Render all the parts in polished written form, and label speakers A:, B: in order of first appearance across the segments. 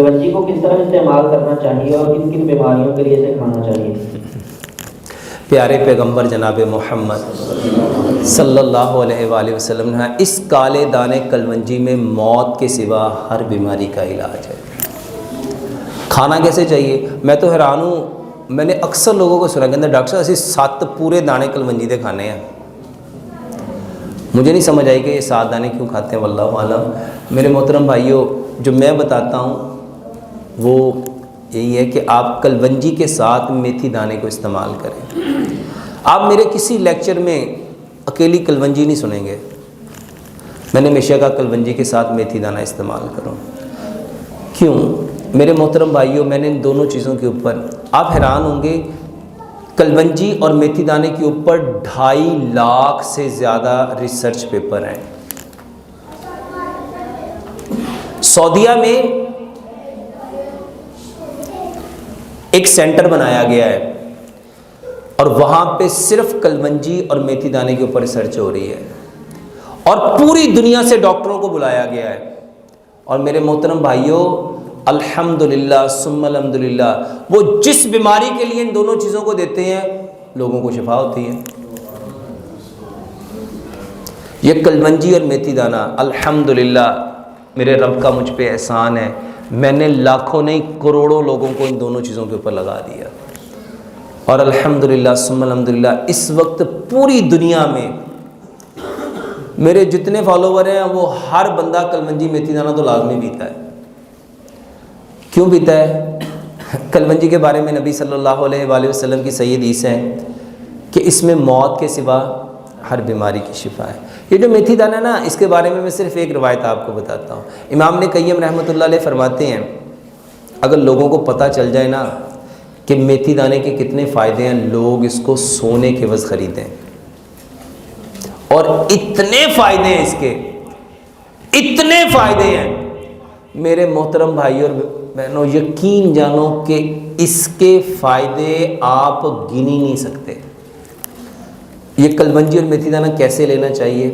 A: कलवंजी को किस तरह इस्तेमाल करना चाहिए और किन किन बीमारियों के लिए इसे खाना चाहिए?
B: प्यारे पैगंबर जनाब मोहम्मद सल्लल्लाहु अलैहि वसल्लम ने कहा, इस काले दाने कलवंजी में मौत के सिवा हर बीमारी का इलाज है। खाना कैसे चाहिए? मैं तो हैरान हूँ, मैंने अक्सर लोगों को सुना कहते डॉक्टर साहब असी 7 पूरे दाने कलवंजी के खाने हैं। मुझे नहीं समझ आई कि ये 7 दाने क्यों खाते हैं, वल्लाहु आलम। मेरे मोहतरम भाइयों, जो मैं बताता हूँ वो यही है कि आप कलवंजी के साथ मेथी दाने को इस्तेमाल करें। आप मेरे किसी लेक्चर में अकेली कलवंजी नहीं सुनेंगे। मैंने हमेशा कहा कलवंजी के साथ मेथी दाना इस्तेमाल करो। क्यों? मेरे मोहतरम भाइयों, मैंने इन दोनों चीज़ों के ऊपर, आप हैरान होंगे, कलवंजी और मेथी दाने के ऊपर 2.5 लाख से ज़्यादा रिसर्च पेपर हैं। सऊदीया में एक सेंटर बनाया गया है और वहाँ पे सिर्फ कलवंजी और मेथी दाने के ऊपर रिसर्च हो रही है और पूरी दुनिया से डॉक्टरों को बुलाया गया है। और मेरे मोहतरम भाइयों, अल्हम्दुलिल्लाह सुम्मा अल्हम्दुलिल्लाह, वो जिस बीमारी के लिए इन दोनों चीज़ों को देते हैं लोगों को शिफा होती है। ये कलवंजी और मेथी दाना, अल्हम्दुलिल्लाह मेरे रब का मुझ पे एहसान है, मैंने लाखों नहीं करोड़ों लोगों को इन दोनों चीज़ों के ऊपर लगा दिया। और अल्हम्दुलिल्लाह सुम्मा अल्हम्दुलिल्लाह इस वक्त पूरी दुनिया में मेरे जितने फॉलोवर हैं वो हर बंदा कलवंजी मेथी दाना तो लाजमी पीता है। क्यों पीता है? कलवंजी के बारे में नबी सल्लल्लाहु अलैहि वसल्लम की सही हदीस है कि इसमें मौत के सिवा हर बीमारी की शिफा है। ये जो मेथी दाना है ना, इसके बारे में मैं सिर्फ एक रवायत आपको बताता हूँ। इमाम ने कय्यम रहमतुल्लाह अलैह फरमाते हैं, अगर लोगों को पता चल जाए ना कि मेथी दाने के कितने फ़ायदे हैं, लोग इसको सोने के वज़ ख़रीदें। और इतने फ़ायदे हैं इसके, इतने फ़ायदे हैं मेरे मोहतरम भाइयों और बहनों, यकीन जानो कि इसके फ़ायदे आप गिन ही नहीं सकते। ये कलवंजी और मेथी दाना कैसे लेना चाहिए?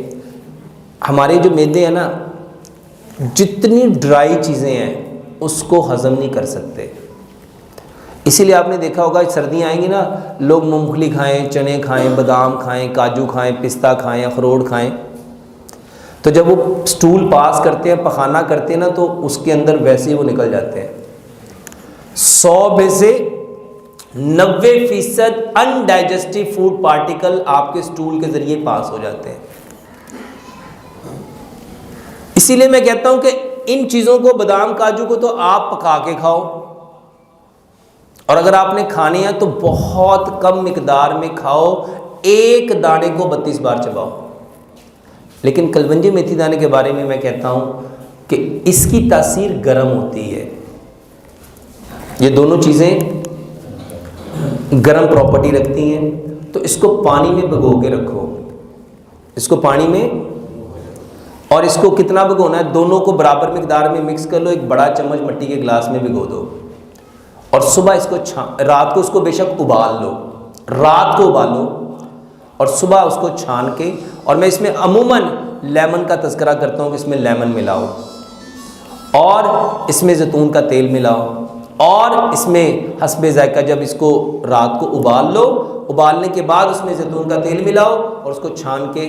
B: हमारे जो मैदे हैं ना, जितनी ड्राई चीज़ें हैं उसको हज़म नहीं कर सकते। इसीलिए आपने देखा होगा सर्दियाँ आएंगी ना, लोग मूंगफली खाएं, चने खाएं, बादाम खाएं, काजू खाएं, पिस्ता खाएं, अखरोट खाएं, तो जब वो स्टूल पास करते हैं, पखाना करते हैं ना, तो उसके अंदर वैसे ही वो निकल जाते हैं। 100 में से 90% अनडाइजेस्टिव फूड पार्टिकल आपके स्टूल के जरिए पास हो जाते हैं। इसीलिए मैं कहता हूं कि इन चीजों को, बादाम काजू को तो आप पका के खाओ, और अगर आपने खाने हैं तो बहुत कम मिकदार में खाओ, एक दाने को 32 बार चबाओ। लेकिन कलवंजी मेथी दाने के बारे में मैं कहता हूं कि इसकी तासीर गर्म होती है। ये दोनों चीज़ें गर्म प्रॉपर्टी रखती हैं, तो इसको पानी में भिगो के रखो, इसको पानी में, और इसको कितना भिगोना है, दोनों को बराबर मिकदार में मिक्स कर लो, एक बड़ा चम्मच मिट्टी के गिलास में भिगो दो, और सुबह इसको रात को इसको बेशक उबाल लो, रात को उबालो और सुबह उसको छान के, और मैं इसमें अमूमन लेमन का तज़किरा करता हूँ कि इसमें लेमन मिलाओ, और इसमें ज़ैतून का तेल मिलाओ, और इसमें हस्बे ज़ायका जब इसको रात को उबाल लो, उबालने के बाद उसमें ज़ैतून का तेल मिलाओ और उसको छान के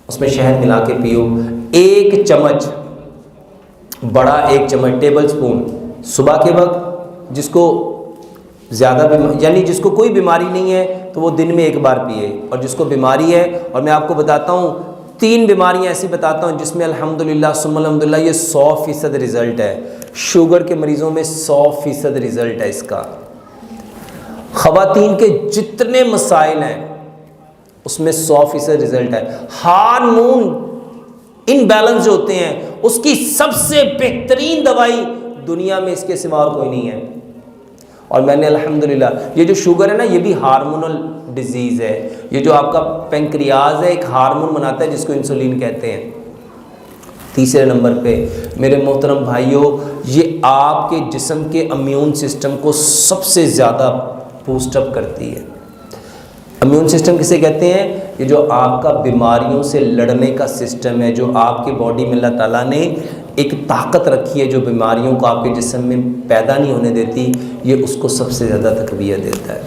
B: उसमें शहद मिला के पियो। 1 चम्मच, बड़ा 1 चम्मच टेबल स्पून सुबह के वक्त, जिसको ज़्यादा यानी जिसको कोई बीमारी नहीं है तो वो दिन में 1 बार पिए, और जिसको बीमारी है, और मैं आपको बताता हूँ 3 बीमारियाँ ऐसी बताता हूँ जिसमें अल्हम्दुलिल्लाह सुम्मा अल्हम्दुलिल्लाह ये 100% रिज़ल्ट है। शुगर के मरीज़ों में 100% रिज़ल्ट है इसका। ख़वातीन के जितने मसाइल हैं उसमें 100% रिज़ल्ट है। हार्मोन इनबैलेंस जो होते हैं उसकी सबसे बेहतरीन दवाई दुनिया में इसके सिवा और कोई नहीं है। और मैंने अल्हम्दुलिल्लाह, ये जो शुगर है ना, ये भी हार्मोनल डिजीज़ है। ये जो आपका पेंक्रियाज है, एक हार्मोन बनाता है जिसको इंसुलिन कहते हैं। तीसरे नंबर पे मेरे मोहतरम भाइयों, ये आपके जिस्म के इम्यून सिस्टम को सबसे ज़्यादा बूस्टअप करती है। इम्यून सिस्टम किसे कहते हैं? ये जो आपका बीमारियों से लड़ने का सिस्टम है, जो आपके बॉडी में अल्लाह ताला ने एक ताकत रखी है जो बीमारियों को आपके जिस्म में पैदा नहीं होने देती, ये उसको सबसे ज़्यादा तकवीत देता है।